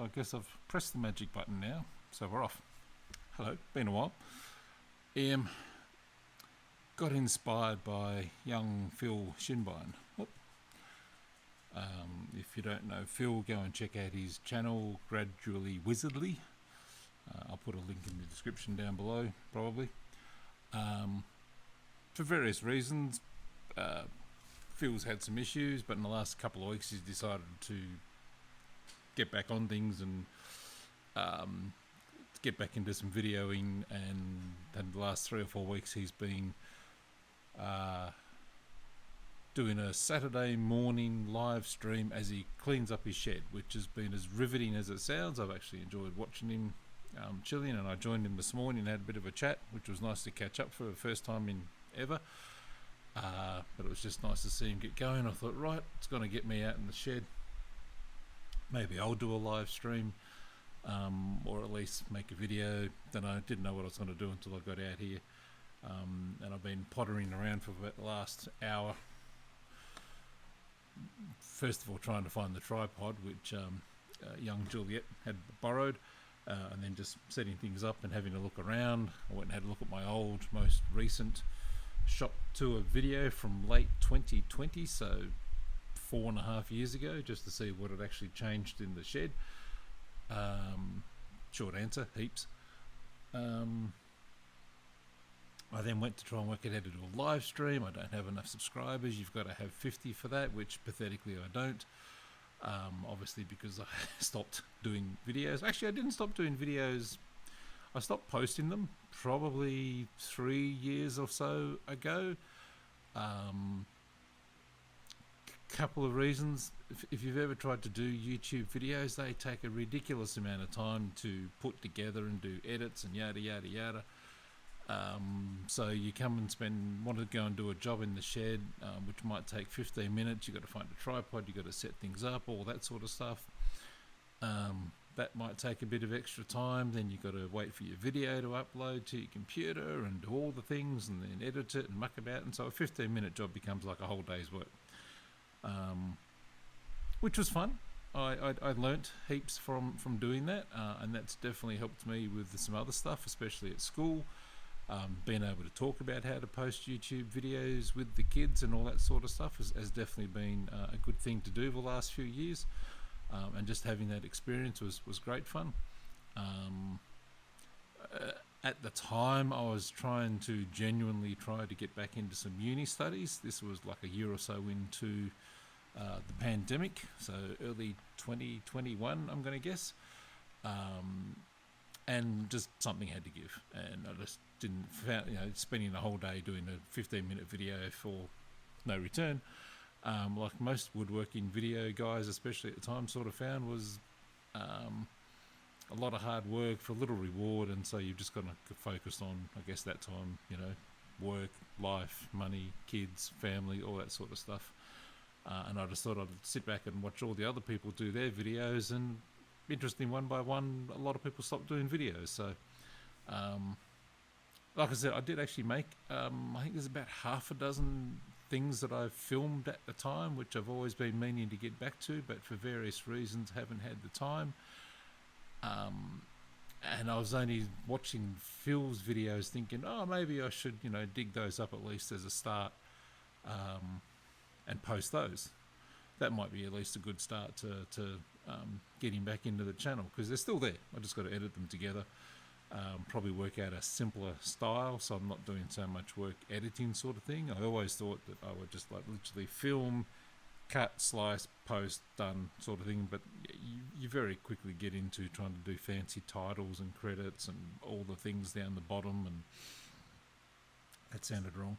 So I guess I've pressed the magic button now, so we're off. Hello, been a while. Got inspired by young Phil Shinbine. If you don't know Phil, go and check out his channel, Gradually Wizardly. I'll put a link in the description down below, probably. For various reasons, Phil's had some issues, but in the last couple of weeks he's decided to get back on things and get back into some videoing, and in the last 3 or 4 weeks he's been doing a Saturday morning live stream as he cleans up his shed, which has been as riveting as it sounds. I've actually enjoyed watching him chilling, and I joined him this morning and had a bit of a chat, which was nice to catch up for the first time in ever. But it was just nice to see him get going. I thought, right, it's going to get me out in the shed. Maybe I'll do a live stream, or at least make a video. Then I didn't know what I was going to do until I got out here. And I've been pottering around for about the last hour. First of all, trying to find the tripod, which young Juliet had borrowed, and then just setting things up and having a look around. I went and had a look at my old, most recent shop tour video from late 2020, so 4.5 years ago, just to see what had actually changed in the shed. Short answer, heaps. I then went to try and work out how to do a live stream. I don't have enough subscribers. You've got to have 50 for that, which pathetically I don't. Obviously because I stopped doing videos. Actually, I didn't stop doing videos. I stopped posting them probably 3 years or so ago. Couple of reasons. If you've ever tried to do YouTube videos, they take a ridiculous amount of time to put together and do edits and yada yada yada. So you come and want to go and do a job in the shed, which might take 15 minutes. You've got to find a tripod, you've got to set things up, all that sort of stuff. That might take a bit of extra time. Then you've got to wait for your video to upload to your computer and do all the things and then edit it and muck about. And so a 15-minute job becomes like a whole day's work, which was fun. I learnt heaps from doing that, and that's definitely helped me with some other stuff, especially at school. Being able to talk about how to post YouTube videos with the kids and all that sort of stuff has definitely been a good thing to do the last few years, and just having that experience was great fun. At the time, I was trying to genuinely try to get back into some uni studies. This was like a year or so into the pandemic, so early 2021, I'm going to guess. And just something had to give, and I just didn't spending the whole day doing a 15-minute video for no return, like most woodworking video guys, especially at the time, sort of found was a lot of hard work for little reward. And so you've just got to focus on, I guess, that time, work, life, money, kids, family, all that sort of stuff. And I just thought I'd sit back and watch all the other people do their videos, and interesting, one by one, a lot of people stopped doing videos. So like I said, I did actually make I think there's about half a dozen things that I've filmed at the time, which I've always been meaning to get back to, but for various reasons haven't had the time. And I was only watching Phil's videos thinking, oh, maybe I should dig those up at least as a start, and post those. That might be at least a good start to getting back into the channel, because they're still there. I just got to edit them together, probably work out a simpler style, so I'm not doing so much work editing sort of thing. I always thought that I would just like literally film, cut, slice, post, done sort of thing, but you very quickly get into trying to do fancy titles and credits and all the things down the bottom, and that sounded wrong.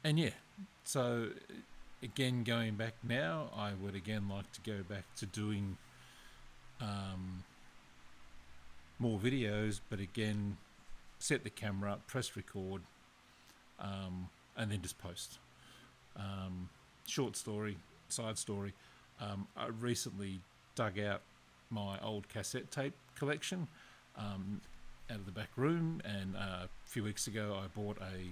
And yeah, so again, going back now, I would again like to go back to doing more videos, but again, set the camera up, press record, and then just post. Short story, side story. I recently dug out my old cassette tape collection out of the back room, and a few weeks ago I bought a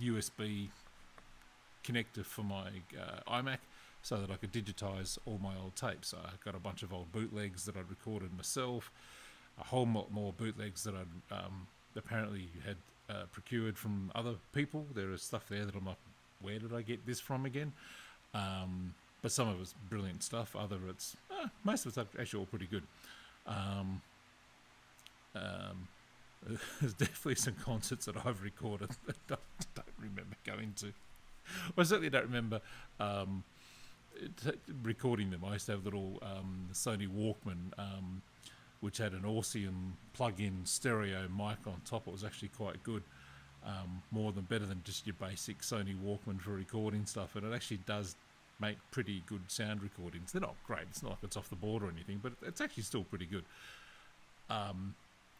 USB connector for my iMac, so that I could digitize all my old tapes. So I got a bunch of old bootlegs that I'd recorded myself, a whole lot more bootlegs that I'd apparently had procured from other people. There is stuff there that I'm like, where did I get this from again? But some of it's brilliant stuff. Most of it's actually all pretty good. There's definitely some concerts that I've recorded that I don't remember going to. I certainly don't remember recording them. I used to have a little Sony Walkman, which had an Orsium plug-in stereo mic on top. It was actually quite good, better than just your basic Sony Walkman for recording stuff. And it actually does make pretty good sound recordings. They're not great. It's not like it's off the board or anything, but it's actually still pretty good.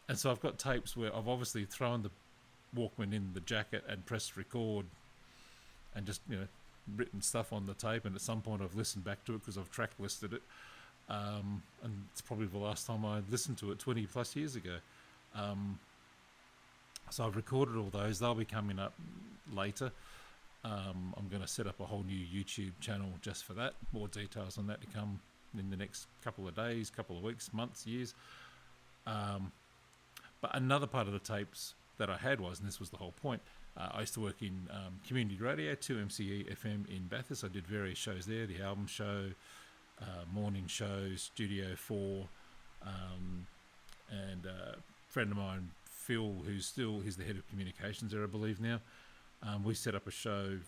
And so I've got tapes where I've obviously thrown the Walkman in the jacket and pressed record and just, written stuff on the tape. And at some point I've listened back to it because I've track listed it. And it's probably the last time I listened to it 20 plus years ago. So I've recorded all those. They'll be coming up later. I'm going to set up a whole new YouTube channel just for that. More details on that to come in the next couple of days, couple of weeks, months, years. But another part of the tapes that I had was, and this was the whole point, I used to work in community radio, 2MCE FM in Bathurst. I did various shows there, the album show, morning show, Studio 4, and a friend of mine, Phil, he's the head of communications there, I believe now. We set up a show,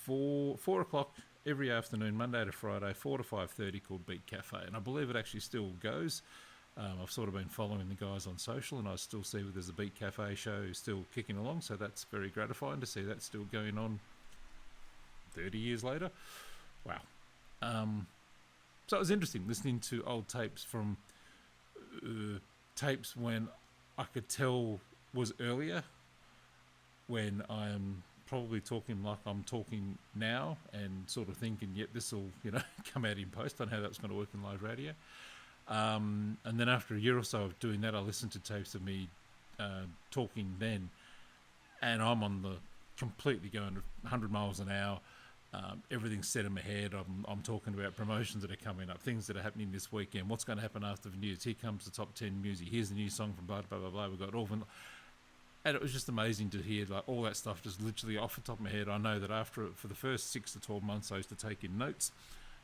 4 o'clock every afternoon, Monday to Friday, 4 to 5:30, called Beat Cafe. And I believe it actually still goes. I've sort of been following the guys on social, and I still see that there's a Beat Cafe show still kicking along, so that's very gratifying to see that still going on 30 years later. Wow. So it was interesting listening to old tapes from tapes when I could tell was earlier, when I'm probably talking like I'm talking now and sort of thinking, yep, this will, come out in post on how that's going to work in live radio. And then after a year or so of doing that, I listened to tapes of me talking then, and I'm on the completely going 100 miles an hour. Everything's set in my head. I'm talking about promotions that are coming up, things that are happening this weekend, what's going to happen after the news. Here comes the top 10 music. Here's the new song from blah, blah, blah, blah. We've got all of them. And it was just amazing to hear like all that stuff just literally off the top of my head. I know that for the first 6 to 12 months, I used to take in notes,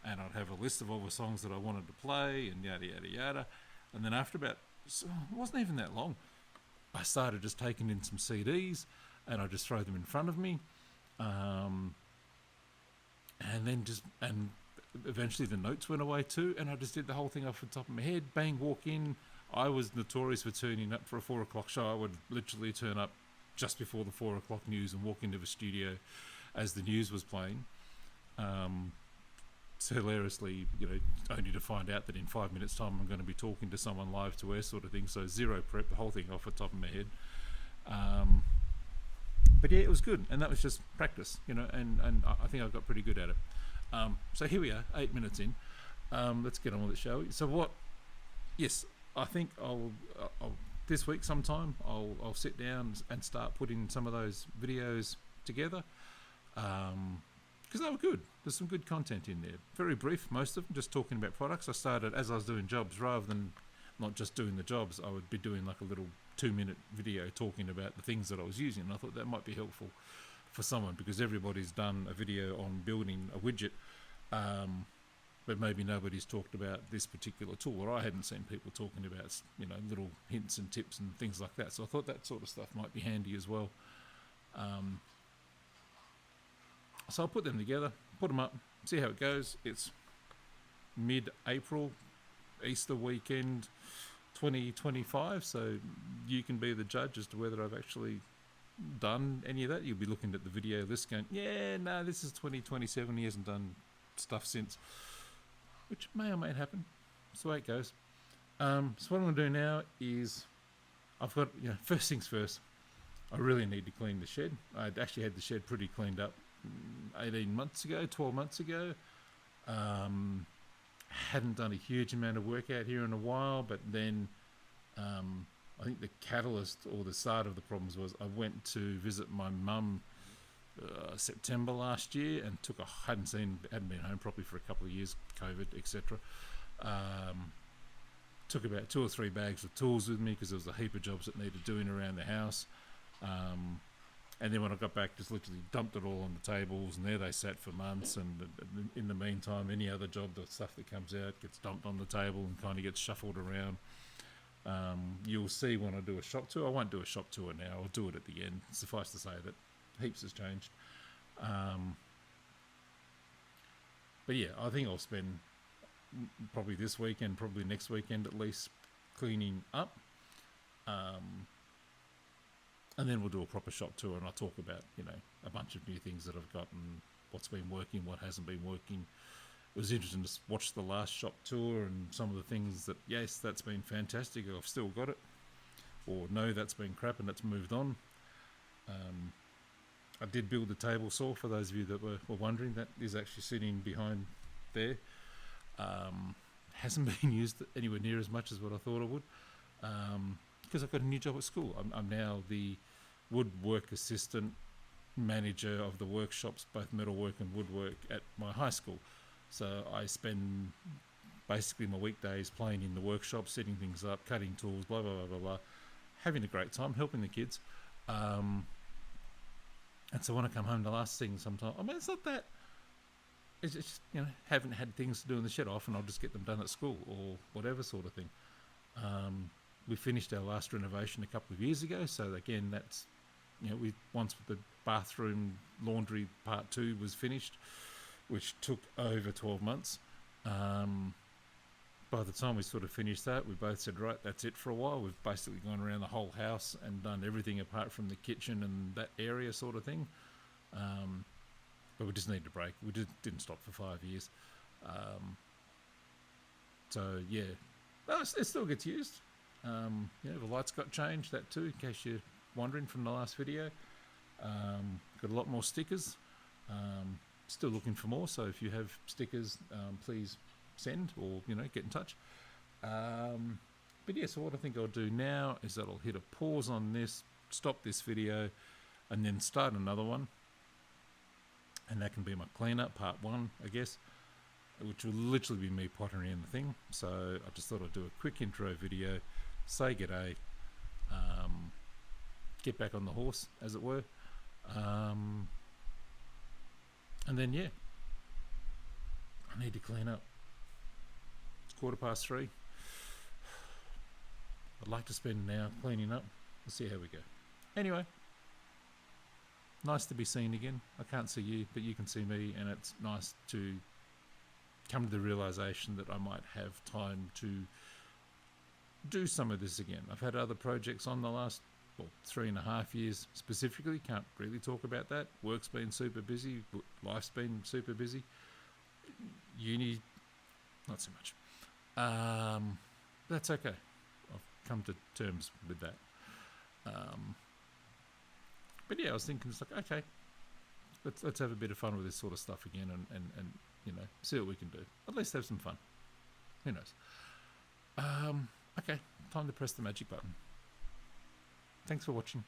and I'd have a list of all the songs that I wanted to play and yada, yada, yada. And then after it wasn't even that long, I started just taking in some CDs, and I just throw them in front of me. And then eventually the notes went away too, and I just did the whole thing off the top of my head. Bang, walk in. I was notorious for turning up for a 4 o'clock show. I would literally turn up just before the 4 o'clock news and walk into the studio as the news was playing. Hilariously, only to find out that in 5 minutes' time I'm going to be talking to someone live to air sort of thing. So zero prep, the whole thing off the top of my head. But yeah, it was good, and that was just practice, and I think I got pretty good at it. So here we are, 8 minutes in. Let's get on with the show. So yes, I think I'll this week sometime I'll sit down and start putting some of those videos together, because they were good. There's some good content in there. Very brief, most of them, just talking about products. I started as I was doing jobs, rather than not just doing the jobs, I would be doing like a little 2-minute video talking about the things that I was using. And I thought that might be helpful for someone, because everybody's done a video on building a widget, but maybe nobody's talked about this particular tool, or I hadn't seen people talking about, little hints and tips and things like that. So I thought that sort of stuff might be handy as well. So I'll put them together, put them up, see how it goes. It's mid-April, Easter weekend 2025, so you can be the judge as to whether I've actually done any of that. You'll be looking at the video list going, yeah, no, this is 2027, he hasn't done stuff since, which may or may not happen. That's the way it goes. So what I'm going to do now is, I've got, first things first, I really need to clean the shed. I'd actually had the shed pretty cleaned up 18 months ago, 12 months ago. Hadn't done a huge amount of work out here in a while, but then I think the catalyst or the start of the problems was I went to visit my mum September last year, and hadn't been home properly for a couple of years, COVID, etc. Took about 2 or 3 bags of tools with me because there was a heap of jobs that needed doing around the house. And then when I got back, just literally dumped it all on the tables, and there they sat for months. And in the meantime, any other job, the stuff that comes out gets dumped on the table and kind of gets shuffled around. You'll see when I do a shop tour. I won't do a shop tour now. I'll do it at the end. Suffice to say that heaps has changed. But yeah, I think I'll spend probably this weekend, probably next weekend at least, cleaning up. And then we'll do a proper shop tour, and I'll talk about, a bunch of new things that I've got and what's been working, what hasn't been working. It was interesting to watch the last shop tour and some of the things that, yes, that's been fantastic, I've still got it. Or no, that's been crap and that's moved on. I did build a table saw, for those of you that were wondering. That is actually sitting behind there. Hasn't been used anywhere near as much as what I thought I would. Because I've got a new job at school. I'm now the woodwork assistant manager of the workshops, both metalwork and woodwork, at my high school. So I spend basically my weekdays playing in the workshop, setting things up, cutting tools, blah, blah, blah, blah, blah, having a great time, helping the kids. And so when I come home, the last thing sometimes, it's not that, it's just, haven't had things to do in the shed. Often I'll just get them done at school or whatever sort of thing. We finished our last renovation a couple of years ago, so again, that's, once the bathroom laundry part 2 was finished, which took over 12 months. By the time we sort of finished that, we both said, right, that's it for a while. We've basically gone around the whole house and done everything apart from the kitchen and that area sort of thing. But we just needed a break. We didn't stop for 5 years. So, yeah. No, it still gets used. The lights got changed, that too, in case you're wondering from the last video. Got a lot more stickers. Still looking for more, so if you have stickers, please send or, get in touch. But yeah, so what I think I'll do now is that I'll hit a pause on this, stop this video, and then start another one. And that can be my cleanup, part 1, I guess, which will literally be me pottering in the thing. So I just thought I'd do a quick intro video, say g'day, get back on the horse, as it were. And then, yeah, I need to clean up. It's 3:15. I'd like to spend an hour cleaning up. We'll see how we go. Anyway, nice to be seen again. I can't see you, but you can see me, and it's nice to come to the realisation that I might have time to do some of this again. I've had other projects on the last 3.5 years specifically. Can't really talk about that. Work's been super busy. Life's been super busy. Uni, not so much. That's okay. I've come to terms with that. But yeah, I was thinking, it's like, okay, let's have a bit of fun with this sort of stuff again, and see what we can do. At least have some fun. Who knows? Okay, time to press the magic button. Thanks for watching.